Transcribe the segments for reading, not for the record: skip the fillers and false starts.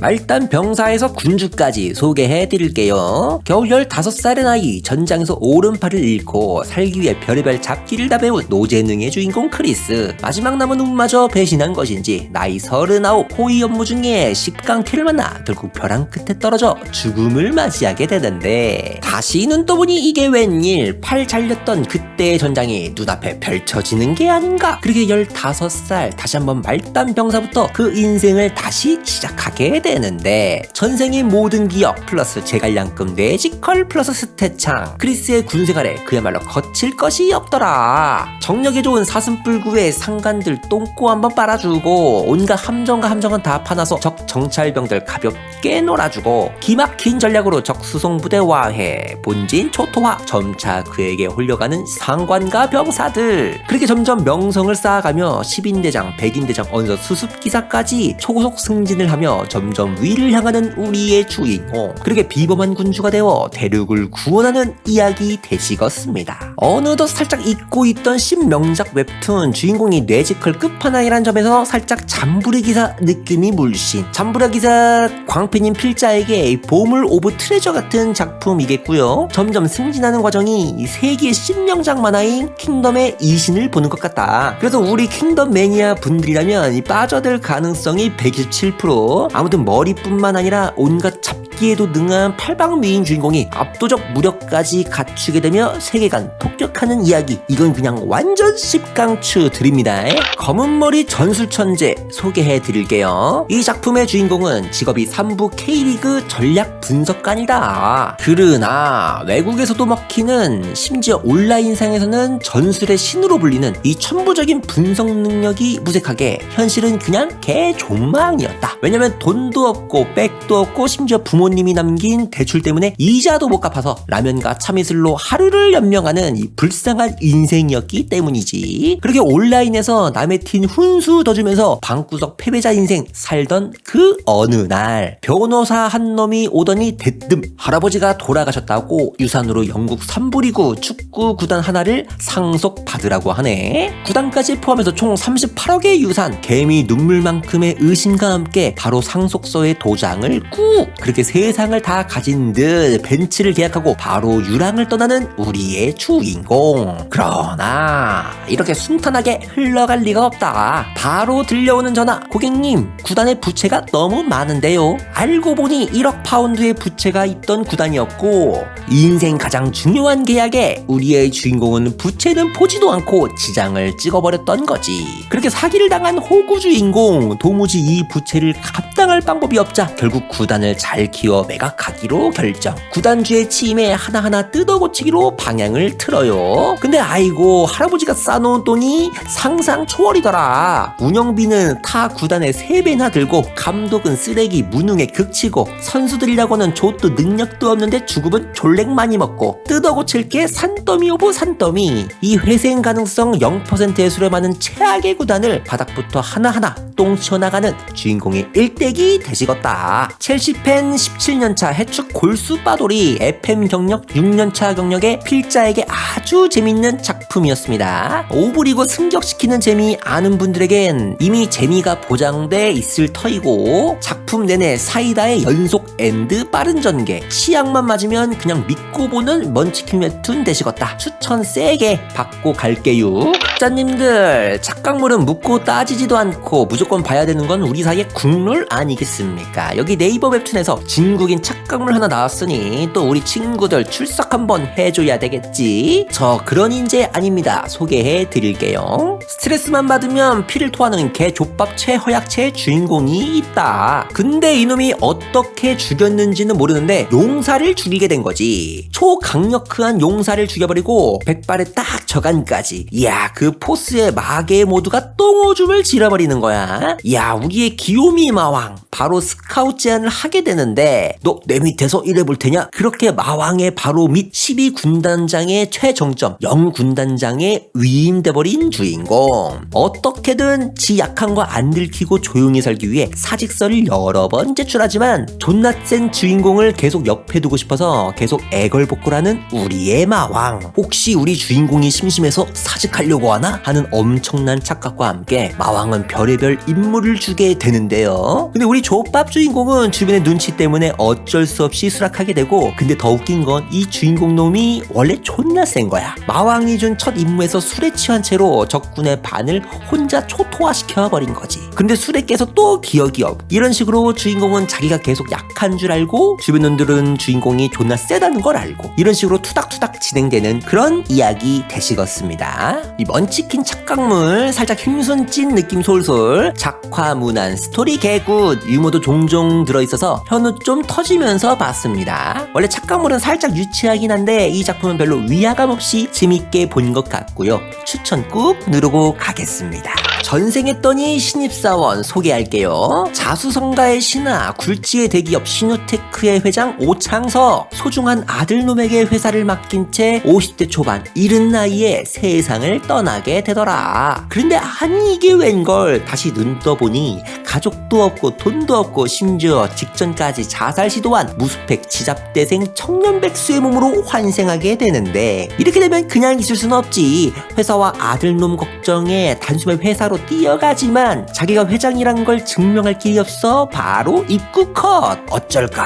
말단 병사에서 군주까지 소개해드릴게요. 겨우 15살의 나이, 전장에서 오른팔을 잃고 살기 위해 별의별 잡기를 다 배운 노재능의 주인공 크리스. 마지막 남은 운마저 배신한 것인지 나이 39, 호위 업무 중에 10강티를 만나 결국 벼랑 끝에 떨어져 죽음을 맞이하게 되는데, 다시 눈 떠보니 이게 웬일, 팔 잘렸던 그때의 전장이 눈앞에 펼쳐지는 게 아닌가. 그렇게 15살 다시 한번 말단 병사부터 그 인생을 다시 시작하게 되는데, 전생의 모든 기억 플러스 제갈량급 뇌지컬 플러스 스태창, 크리스의 군생활에 그야말로 거칠 것이 없더라. 정력에 좋은 사슴뿔구에 상관들 똥꼬 한번 빨아주고, 온갖 함정과 함정은 다 파놔서 적 정찰병들 가볍게 놀아주고, 기막힌 전략으로 적 수송부대 와해, 본진 초토화, 점차 그에게 홀려가는 상관과 병사들. 그렇게 점점 명성을 쌓아가며 10인대장, 100인대장, 언서 수습기사까지 초고속 승진을 하며 점점 위를 향하는 우리의 주인공. 그렇게 비범한 군주가 되어 대륙을 구원하는 이야기 되시겠습니다. 어느덧 살짝 잊고 있던 신명작 웹툰, 주인공이 뇌지컬 끝판왕이란 점에서 살짝 잠부르 기사 느낌이 물씬. 잠부르 기사 광팬인 필자에게 보물 오브 트레저 같은 작품이겠고요. 점점 승진하는 과정이 세계의 신명작 만화인 킹덤의 이신을 보는 것 같다. 그래서 우리 킹덤 매니아 분들이라면 빠져들 가능성이 127%. 아무튼 머리뿐만 아니라 온갖 잡기에도 능한 팔방미인 주인공이 압도적 무력까지 갖추게 되며 세계관 폭격하는 이야기. 이건 그냥 완전 10강추 드립니다. 검은 머리 전술천재 소개해드릴게요. 이 작품의 주인공은 직업이 3부 K리그 전략 분석관이다. 그러나 외국에서도 먹히는, 심지어 온라인상에서는 전술의 신으로 불리는 이 천부적인 분석 능력이 무색하게 현실은 그냥 개존망이었다. 왜냐면 돈도 없고 백도 없고 심지어 부모님이 남긴 대출 때문에 이자도 못 갚아서 라면과 참이슬로 하루를 연명하는 이 불쌍한 인생이었기 때문이지. 그렇게 온라인에서 남의 팀 훈수 더 주면서 방구석 패배자 인생 살던 그 어느 날, 변호사 한 놈이 오더니 대뜸 할아버지가 돌아가셨다고 유산으로 영국 3부 리그 축구 구단 하나를 상속받으라고 하네. 구단까지 포함해서 총 38억의 유산, 개미 눈물만큼의 의심과 함께 바로 상속서에 도장을 꾹. 그렇게 세상을 다 가진 듯 벤츠를 계약하고 바로 유랑을 떠나는 우리의 주인공. 그러나 이렇게 순탄하게 흘러갈 리가 없다. 바로 들려오는 전화. 고객님, 구단의 부채가 너무 많은데요. 알고 보니 1억 파운드의 부채가 있던 구단이었고, 인생 가장 중요한 계약에 우리의 주인공은 부채는 보지도 않고 지장을 찍어버렸던 거지. 그렇게 사기를 당한 호구 주인공, 도무지 이 부채를 감당할 방법이 없자 결국 구단을 잘 키워 매각하기로 결정. 구단주의 취임에 하나하나 뜯어고치기로 방향을 틀어요. 근데 아이고, 할아버지가 쌓아놓은 돈이 상상 초월이더라. 운영비는 타 구단의 3배나 들고, 감독은 쓰레기 무능에 극치고, 선수들이라고는 좆도 능력도 없는데 주급은 졸렉 많이 먹고, 뜯어고칠 게 산더미 오브 산더미. 이 회생 가능성 0%에 수렴하는 최악의 구단을 바닥부터 하나하나 똥 치워나가는 주인공의 일대기 되시겠다. 첼시 팬 17년차 해축 골수 빠돌이 FM 경력 6년차 경력의 필자에게 아주 재밌는 작품이었습니다. 오브리고 승격시키는 재미 아는 분들에겐 이미 재미가 보장돼 있을 터이고, 작품 내내 사이다의 연속 엔드 빠른 전개, 치약만 맞으면 그냥 믿고 보는 먼치킨 웹툰 되시겠다. 추천 세게 받고 갈게요. 작자님들, 착각물은 묻고 따지지도 않고 무조건 봐야 되는 건 우리 사이의 국룰 아니겠습니까? 여기 네이버 웹툰에서 진국인 착각물 하나 나왔으니 또 우리 친구들 출석 한번 해줘야 되겠지. 저 그런 인재 아닙니다. 소개해 드릴게요. 스트레스만 받으면 피를 토하는 개족밥 최허약체의 주인공이 있다. 근데 이놈이 어떻게 죽였는지는 모르는데 용사를 죽이게 된 거지. 초강력한 용사를 죽여버리고 백발의 딱 저간까지. 이야, 그 포스에 마계 모두가 똥오줌을 지려버리는 거야. 이야, 우리의 기요미 마왕 바로 스카웃 제안을 하게 되는데, 하는데 너 내 밑에서 일해볼 테냐? 그렇게 마왕의 바로 밑 12군단장의 최정점 0군단장에 위임돼버린 주인공. 어떻게든 지 약한 거 안 들키고 조용히 살기 위해 사직서를 여러 번 제출하지만 존나 센 주인공을 계속 옆에 두고 싶어서 계속 애걸복걸하는 우리의 마왕. 혹시 우리 주인공이 심심해서 사직하려고 하나? 하는 엄청난 착각과 함께 마왕은 별의별 임무를 주게 되는데요. 근데 우리 족밥 주인공은 주변의 눈치 때문에 어쩔 수 없이 수락하게 되고, 근데 더 웃긴 건 이 주인공 놈이 원래 존나 센 거야. 마왕이 준 첫 임무에서 술에 취한 채로 적군의 반을 혼자 초토화시켜버린 거지. 근데 술에 깨서 또 기억이 없. 이런 식으로 주인공은 자기가 계속 약한 줄 알고 주변 놈들은 주인공이 존나 세다는 걸 알고, 이런 식으로 투닥투닥 진행되는 그런 이야기 되시겠습니다. 이 먼치킨 착각물, 살짝 힘순 찐 느낌 솔솔, 작화문안, 스토리 개굿, 유머도 종종 들어있어서 현우 좀 터지면서 봤습니다. 원래 착각물은 살짝 유치하긴 한데 이 작품은 별로 위화감 없이 재밌게 본 것 같고요. 추천 꾹 누르고 가겠습니다. 전생했더니 신입사원 소개할게요. 자수성가의 신하, 굴지의 대기업 신우테크의 회장 오창석. 소중한 아들놈에게 회사를 맡긴 채 50대 초반 이른 나이에 세상을 떠나게 되더라. 그런데 아니 이게 웬걸, 다시 눈 떠보니 가족도 없고 돈도 없고 심지어 직전까지 자살 시도한 무스펙 지잡대생 청년백수의 몸으로 환생하게 되는데, 이렇게 되면 그냥 있을 수는 없지. 회사와 아들놈 걱정에 단숨에 회사로 뛰어가지만 자기가 회장이란 걸 증명할 길이 없어 바로 입구 컷. 어쩔까?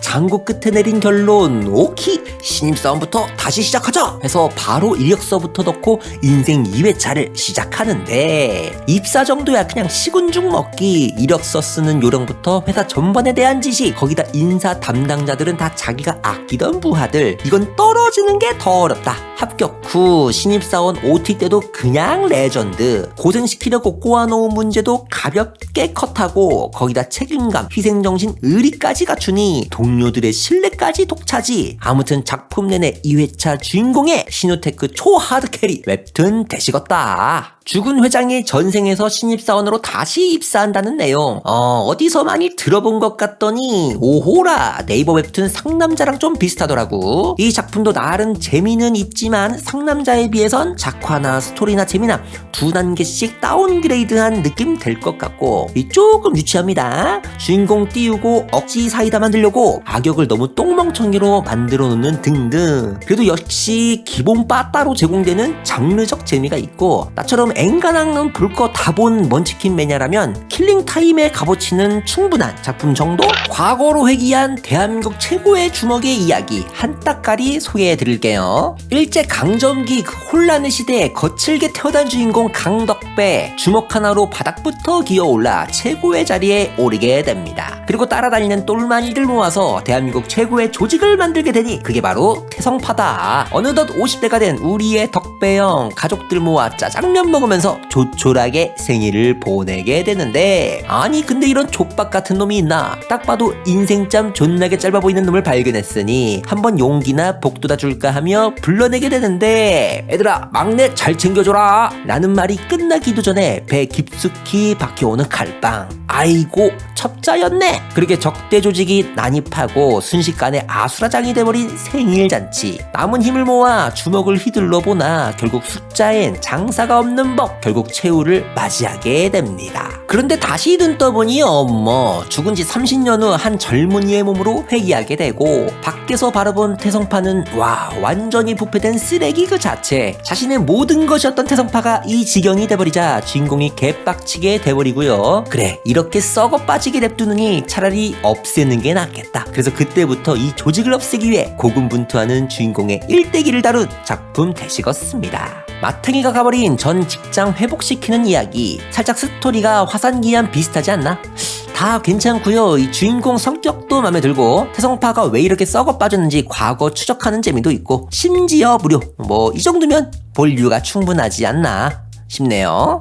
장고 끝에 내린 결론, 오키 신입사원부터 다시 시작하자 해서 바로 이력서부터 넣고 인생 2회차를 시작하는데, 입사 정도야 그냥 시군죽 먹기. 이력서 쓰는 요령부터 회사 전반에 대한 지식, 거기다 인사 담당자들은 다 자기가 아끼던 부하들. 이건 떨어지는 게 더 어렵다. 합격 후 신입사원 OT 때도 그냥 레전드. 고생시키려고 꼬아놓은 문제도 가볍게 컷하고, 거기다 책임감, 희생정신, 의리까지 갖추니 동료들의 신뢰까지 독차지. 아무튼 작품 내내 2회차 주인공의 신우테크 초하드 캐리 웹툰 되시겄다. 죽은 회장이 전생에서 신입사원으로 다시 입사한다는 내용. 어디서 많이 들어본 것 같더니 오호라, 네이버 웹툰 상남자랑 좀 비슷하더라고. 이 작품도 나름 재미는 있지만 상남자에 비해선 작화나 스토리나 재미나 2단계씩 다운그레이드한 느낌 될 것 같고, 조금 유치합니다. 주인공 띄우고 억지 사이다 만들려고 악역을 너무 똥멍청이로 만들어 놓는 등등. 그래도 역시 기본 빠따로 제공되는 장르적 재미가 있고, 나처럼 앵간한 볼 거 다 본 먼치킨 매니아라면 킬링타임의 값어치는 충분한 작품 정도? 과거로 회귀한 대한민국 최고의 주먹의 이야기 한 따까리 소개해드릴게요. 일제강점기 그 혼란의 시대에 거칠게 태어난 주인공 강덕배. 주먹 하나로 바닥부터 기어올라 최고의 자리에 오르게 됩니다. 그리고 따라다니는 똘마니들 모아서 대한민국 최고의 조직을 만들게 되니 그게 바로 태성파다. 어느덧 50대가 된 우리의 덕배형, 가족들 모아 짜장면 먹으면서 조촐하게 생일을 보내게 되는데, 아니 근데 이런 족박 같은 놈이 있나? 딱 봐도 인생짬 존나게 짧아 보이는 놈을 발견했으니 한번 용기나 복돋아 줄까 하며 불러내게 되는데, 얘들아 막내 잘 챙겨줘라 라는 말이 끝나기도 전에 배 깊숙이 박혀오는 칼빵. 아이고 첩자였네. 그렇게 적대 조직이 난입하고 순식간에 아수라장이 돼버린 생일잔치. 남은 힘을 모아 주먹을 휘둘러 보나 결국 숫자엔 장사가 없는 법, 결국 최후를 맞이하게 됩니다. 그런데 다시 눈 떠보니 어머, 죽은 지 30년 후 한 젊은이의 몸으로 회귀하게 되고, 밖에서 바라본 태성파는 와 완전히 부패된 쓰레기 그 자체. 자신의 모든 것이었던 태성파가 이 지경이 돼버리자 주인공이 개빡치게 돼버리고요. 그래 이렇게 썩어 빠지게 냅두느니 차라리 없애는 게 낫겠다. 그래서 그때부터 이 조직을 없애기 위해 고군분투하는 주인공의 일대기를 다룬 작품 되시겠습니다. 마탱이가 가버린 전 직장 회복시키는 이야기. 살짝 스토리가 화산기한 비슷하지 않나? 다 괜찮고요. 이 주인공 성격도 마음에 들고, 태성파가 왜 이렇게 썩어 빠졌는지 과거 추적하는 재미도 있고, 심지어 무료. 이 정도면 볼 이유가 충분하지 않나 싶네요.